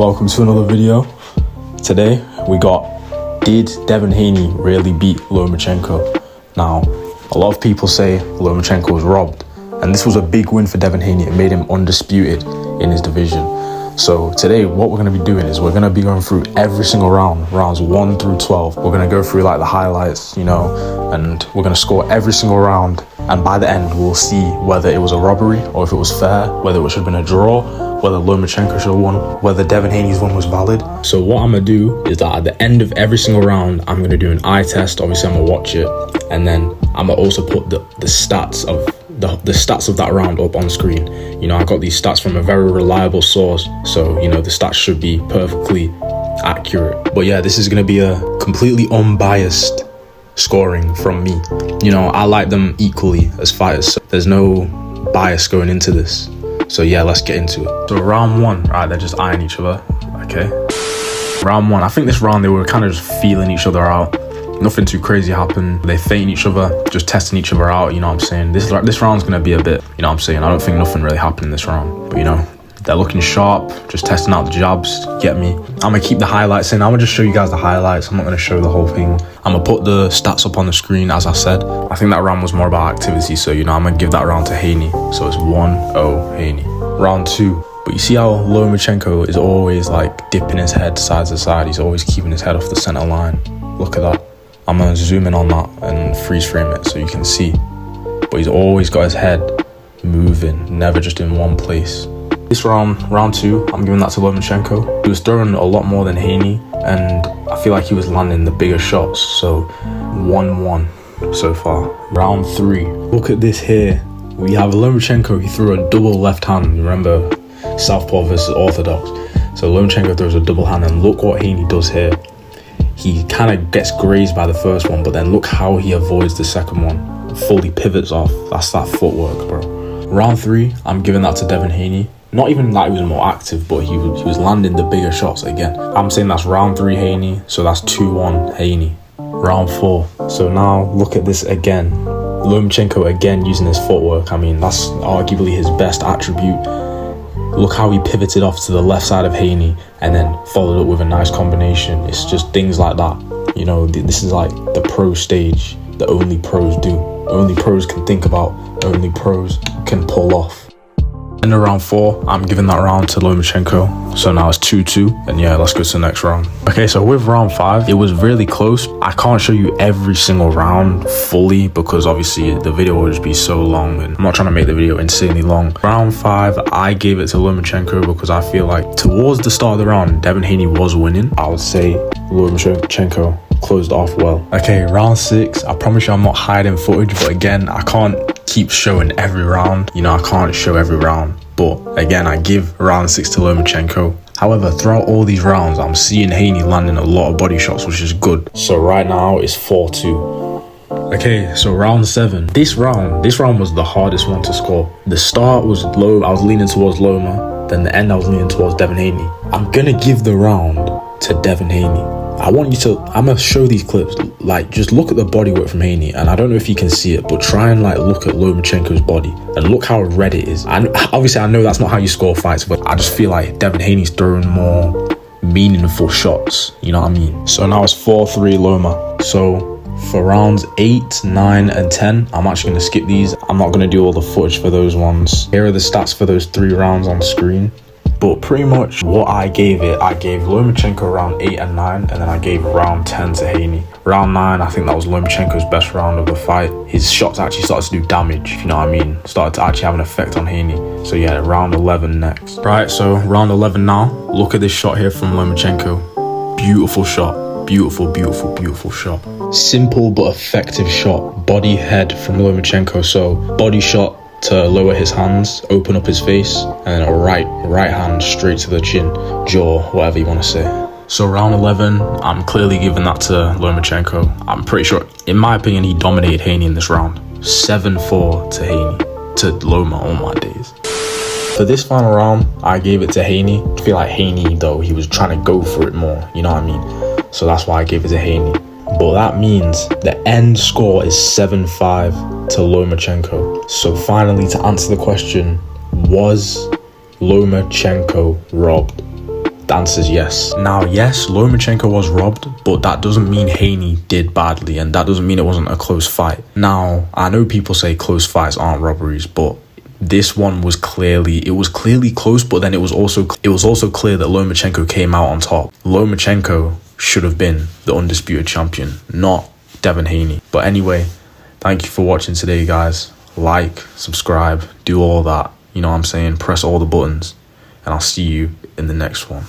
Welcome to another video. Today we got, did Devin Haney really beat Lomachenko? Now, a lot of people say Lomachenko was robbed, and this was a big win for Devin Haney. It made him undisputed in his division. So today what we're going to be doing is we're going to be going through every single round, rounds 1 through 12. We're going to go through like the highlights, and we're going to score every single round. And by the end, we'll see whether it was a robbery or if it was fair, whether it should have been a draw, whether Lomachenko should have won, whether Devin Haney's win was valid. So what I'm going to do is that at the end of every single round, I'm going to do an eye test. Obviously, I'm going to watch it. And then I'm going to also put the stats of the stats of that round up on screen. I got these stats from a very reliable source. So, the stats should be perfectly accurate. But yeah, this is going to be a completely unbiased scoring from me. I like them equally as fighters, so there's no bias going into this. So yeah, let's get into it. So round 1, right, they're just eyeing each other. Okay, round 1, I think this round they were kind of just feeling each other out. Nothing too crazy happened. They feinting each other, just testing each other out. You know what I'm saying? This round's gonna be a bit, I don't think nothing really happened in this round, but they're looking sharp, just testing out the jabs. Get me? I'm gonna keep the highlights in. I'm gonna just show you guys the highlights. I'm not gonna show the whole thing. I'm gonna put the stats up on the screen, as I said. I think that round was more about activity, so I'm gonna give that round to Haney. So it's 1-0 Haney. Round 2. But you see how Lomachenko is always like dipping his head side to side. He's always keeping his head off the center line. Look at that. I'm gonna zoom in on that and freeze frame it so you can see. But he's always got his head moving, never just in one place. This round 2, I'm giving that to Lomachenko. He was throwing a lot more than Haney, and I feel like he was landing the bigger shots. So 1-1 so far. Round 3. Look at this here. We have Lomachenko. He threw a double left hand. Remember, Southpaw versus Orthodox. So Lomachenko throws a double hand, and look what Haney does here. He kind of gets grazed by the first one, but then look how he avoids the second one. Fully pivots off. That's that footwork, bro. Round 3, I'm giving that to Devin Haney. Not even that he was more active, but he was landing the bigger shots again. I'm saying that's round 3 Haney, so that's 2-1 Haney. Round 4. So now look at this again. Lomachenko again using his footwork. That's arguably his best attribute. Look how he pivoted off to the left side of Haney and then followed up with a nice combination. It's just things like that. This is like the pro stage that only pros do. Only pros can think about. Only pros can pull off. In round 4, I'm giving that round to Lomachenko. So now it's 2-2, and yeah, let's go to the next round. Okay, so with round 5, it was really close. I can't show you every single round fully because obviously the video will just be so long, and I'm not trying to make the video insanely long. Round 5, I gave it to Lomachenko because I feel like towards the start of the round, Devin Haney was winning. I would say Lomachenko closed off well. Okay, round 6, I promise you I'm not hiding footage, but again, I can't keep showing every round. I can't show every round, but again, I give round 6 to Lomachenko. However, throughout all these rounds, I'm seeing Haney landing a lot of body shots, which is good. So right now it's 4-2. Okay, so round 7. This round was the hardest one to score. The start was low. I was leaning towards Loma. Then the end, I was leaning towards Devin Haney. I'm gonna give the round to Devin Haney. I'm gonna show these clips, just look at the body work from Haney, and I don't know if you can see it, but try and look at Lomachenko's body and look how red it is. And obviously I know that's not how you score fights, but I just feel like Devin Haney's throwing more meaningful shots, you know what I mean? So now it's 4-3 Loma. So for rounds 8, 9, and 10, I'm actually gonna skip these. I'm not gonna do all the footage for those ones. Here are the stats for those 3 rounds on screen. But pretty much what I gave Lomachenko round 8 and 9, and then I gave round 10 to Haney. Round 9, I think that was Lomachenko's best round of the fight. His shots actually started to do damage, if you know what I mean. Started to actually have an effect on Haney. So yeah, round 11 next. Right, so round 11 now. Look at this shot here from Lomachenko. Beautiful shot. Beautiful, beautiful, beautiful shot. Simple but effective shot. Body head from Lomachenko. So body shot to lower his hands, open up his face, and then a right hand straight to the chin, jaw, whatever you want to say. So round 11, I'm clearly giving that to Lomachenko. I'm pretty sure, in my opinion, he dominated Haney in this round. 7-4 to Haney, to Loma, oh my days. For this final round, I gave it to Haney. I feel like Haney, though, he was trying to go for it more, you know what I mean? So that's why I gave it to Haney. But that means the end score is 7-5 to Lomachenko. So finally, to answer the question, was Lomachenko robbed? The answer is yes. Now, yes, Lomachenko was robbed, but that doesn't mean Haney did badly, and that doesn't mean it wasn't a close fight. Now, I know people say close fights aren't robberies, but this one was clearly close, but then it was also clear that Lomachenko came out on top. Lomachenko should have been the undisputed champion, not Devin Haney. But anyway, thank you for watching today, guys. Like, subscribe, do all that. You know what I'm saying? Press all the buttons, and I'll see you in the next one.